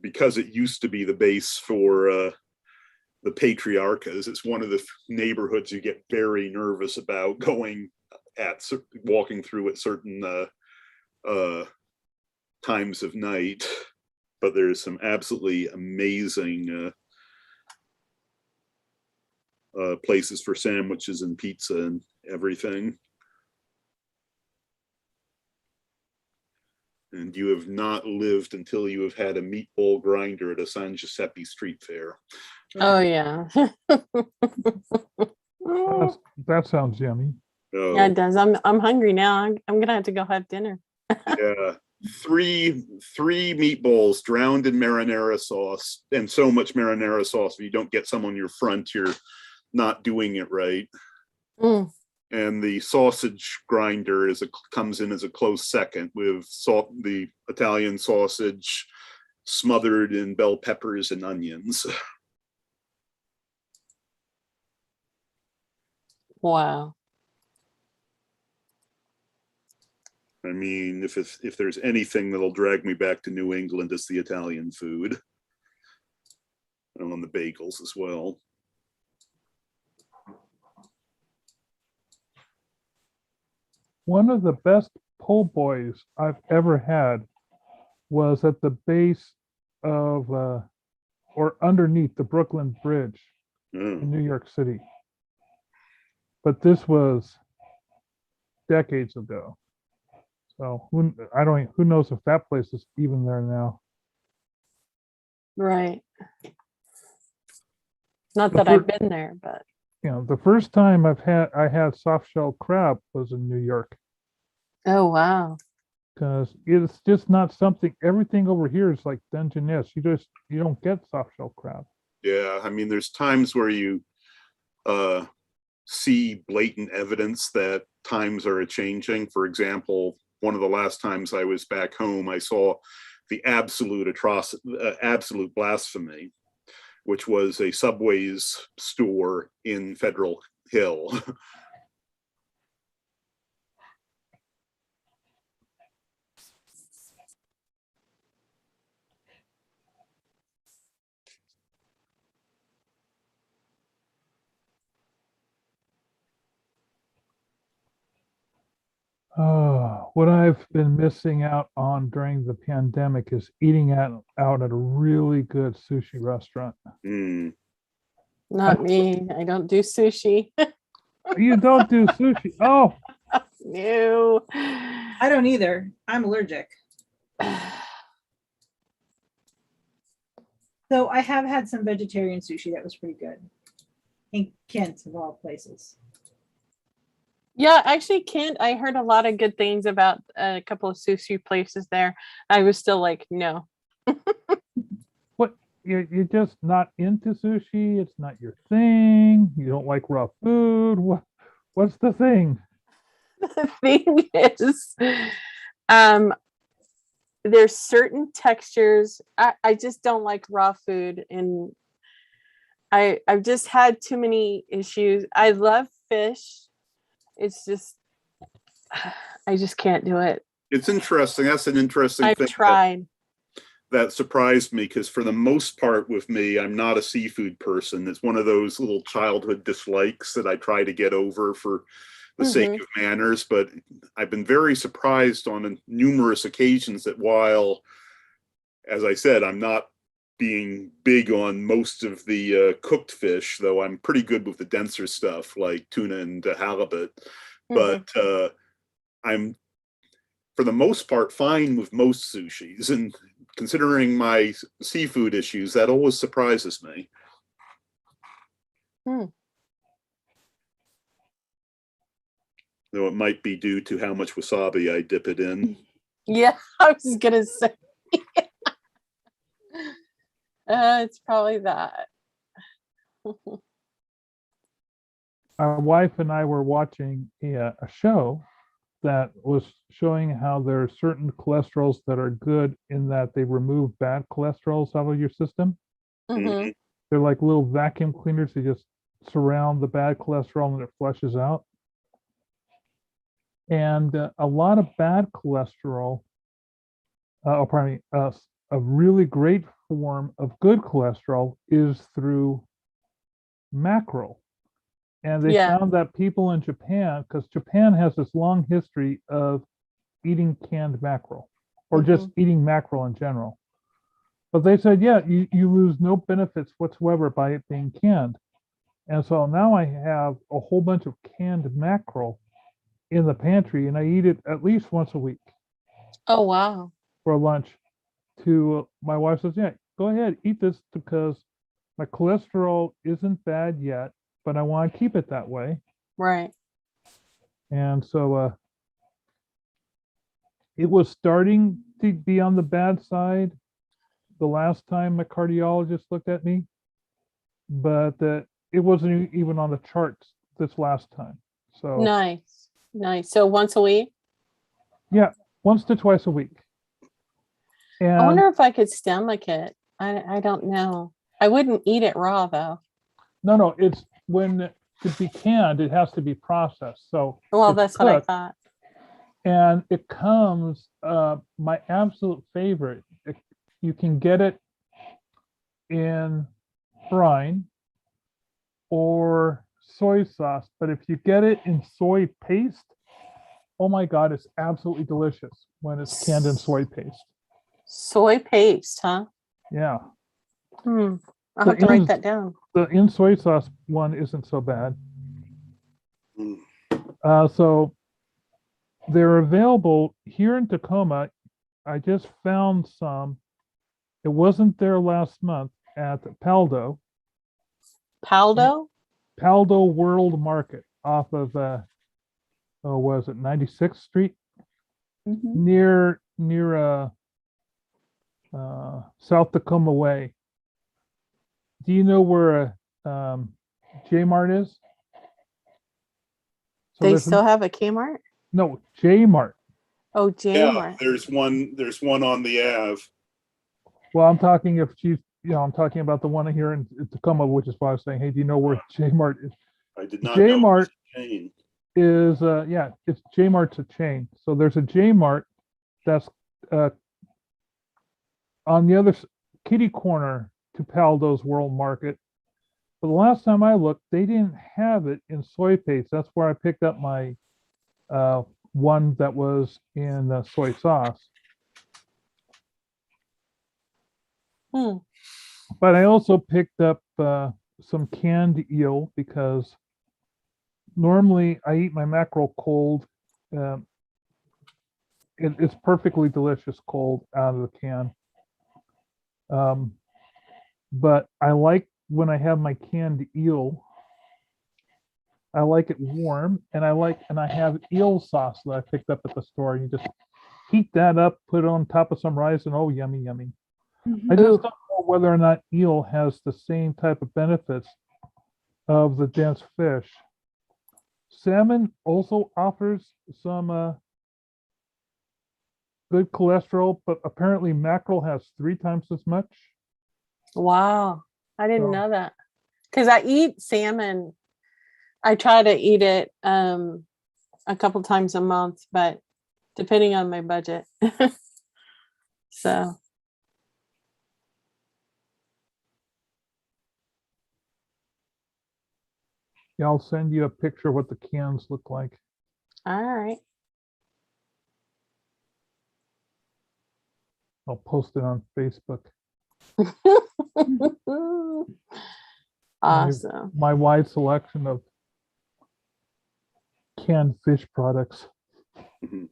because it used to be the base for the patriarchas, it's one of the neighborhoods you get very nervous about walking through at certain times of night. But there's some absolutely amazing places for sandwiches and pizza and everything. And you have not lived until you have had a meatball grinder at a San Giuseppe street fair. Oh yeah. That sounds yummy. Oh, Yeah, it does. I'm hungry now. I'm gonna have to go have dinner. yeah. Three meatballs drowned in marinara sauce, and so much marinara sauce, if you don't get some on your front, you're not doing it right. Mm. And the sausage grinder comes in as a close second, with the Italian sausage smothered in bell peppers and onions. Wow. I mean, if there's anything that'll drag me back to New England, it's the Italian food. And on the bagels as well. One of the best po' boys I've ever had was at the base of or underneath the Brooklyn Bridge in Oh, New York City. But this was decades ago. So who knows if that place is even there now. Right. Not The that I've fir- been there, but You know, the first time I had soft shell crab was in New York, oh wow. because it's just not something. Everything over here is like Dungeness. You don't get soft shell crab. yeah. I mean, there's times where you see blatant evidence that times are changing. For example, one of the last times I was back home, I saw the absolute blasphemy, which was a Subway's store in Federal Hill. What I've been missing out on during the pandemic is eating out at a really good sushi restaurant. Mm. Not me. I don't do sushi. You don't do sushi? Oh, No. I don't either. I'm allergic. So I have had some vegetarian sushi that was pretty good in Kent, of all places. Yeah, actually, Kent, I heard a lot of good things about a couple of sushi places there. I was still like, no. what? You're just not into sushi? It's not your thing? You don't like raw food? What's the thing? The thing is, um, there's certain textures. I just don't like raw food, and I've just had too many issues. I love fish. It's just I just can't do it. It's interesting. That's an interesting I've thing tried. that surprised me, because for the most part with me, I'm not a seafood person. It's one of those little childhood dislikes that I try to get over for the sake of manners. But I've been very surprised on numerous occasions that while, as I said, I'm not being big on most of the cooked fish, though I'm pretty good with the denser stuff like tuna and halibut. But I'm, for the most part, fine with most sushis. And considering my seafood issues, that always surprises me. Though it might be due to how much wasabi I dip it in. Yeah, I was gonna say. It's probably that. My wife and I were watching a show that was showing how there are certain cholesterols that are good in that they remove bad cholesterols out of your system. Mhm. They're like little vacuum cleaners. They just surround the bad cholesterol and it flushes out. And a lot of bad cholesterol, pardon me, a really great form of good cholesterol is through mackerel. And they Yeah. found that people in Japan, because Japan has this long history of eating canned mackerel or just eating mackerel in general. But they said, yeah, you lose no benefits whatsoever by it being canned. And so now I have a whole bunch of canned mackerel in the pantry and I eat it at least once a week Oh wow. for lunch. To my wife says, yeah, go ahead, eat this because my cholesterol isn't bad yet, but I want to keep it that way. Right. And so it was starting to be on the bad side the last time my cardiologist looked at me, but it wasn't even on the charts this last time. So Nice. Nice. So once a week? yeah, once to twice a week. I And wonder if I could stomach it. I don't know. I wouldn't eat it raw though. no, it's when to be canned, it has to be processed. So Well, it's that's what I cooked, thought. and it comes my absolute favorite. You can get it in brine or soy sauce, but if you get it in soy paste, oh my God, it's absolutely delicious when it's canned in soy paste. Soy paste, huh? Yeah. I'll The have to write in- that down. The in soy sauce one isn't so bad. Mm. So they're available here in Tacoma. I just found some. It wasn't there last month at Paldo Paldo? World Market off of was it 96th Street Mhm. near South Tacoma Way. Do you know where J Mart is? So They there's still have a Kmart? no J Mart. Oh, Yeah, Jmart. there's one on the Ave. Well, I'm talking I'm talking about the one here in Tacoma, which is why I was saying, hey, do you know where J Mart is? I did not J know it was Mart a chain. is yeah, it's J Mart's a chain. So there's a J Mart that's on the other kitty corner to Paldo's World Market. But the last time I looked, they didn't have it in soy paste. That's where I picked up my one that was in soy sauce. Hmm. But I also picked up some canned eel because normally I eat my mackerel cold. Um, it's perfectly delicious cold out of the can. But I like when I have my canned eel, I like it warm, and I have eel sauce that I picked up at the store. You just heat that up, put it on top of some rice, and oh, yummy, yummy. I just Ooh. don't know whether or not eel has the same type of benefits of the dense fish. Salmon also offers some good cholesterol, but apparently mackerel has 3 times as much. Wow. I didn't So, know that. Because I eat salmon. I try to eat it a couple times a month, but depending on my budget. So, yeah, I'll send you a picture of what the cans look like. all right. I'll post it on Facebook. Awesome. My wide selection of canned fish products. Mhm.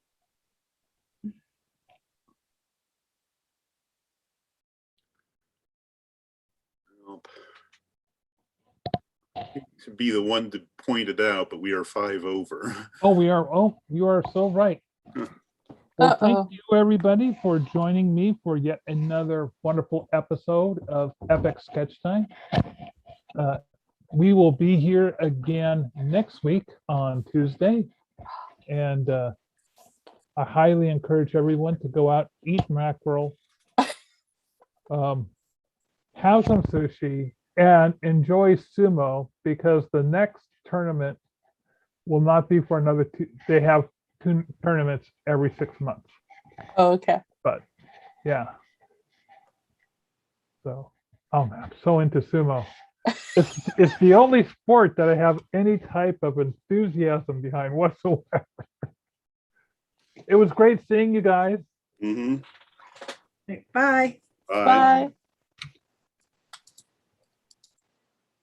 Well, I hate to be the one to point it out, but we are 5 over. Oh, we are. Oh, you are so right. Well, thank Uh-oh. you everybody for joining me for yet another wonderful episode of Epic Sketch Time. We will be here again next week on Tuesday. And I highly encourage everyone to go out, eat mackerel, have some sushi, and enjoy sumo, because the next tournament will not be for another two. They have two tournaments every 6 months. Oh, okay. But yeah. So I'm so into sumo. It's the only sport that I have any type of enthusiasm behind whatsoever. It was great seeing you guys. Mhm. Bye. Bye. Bye.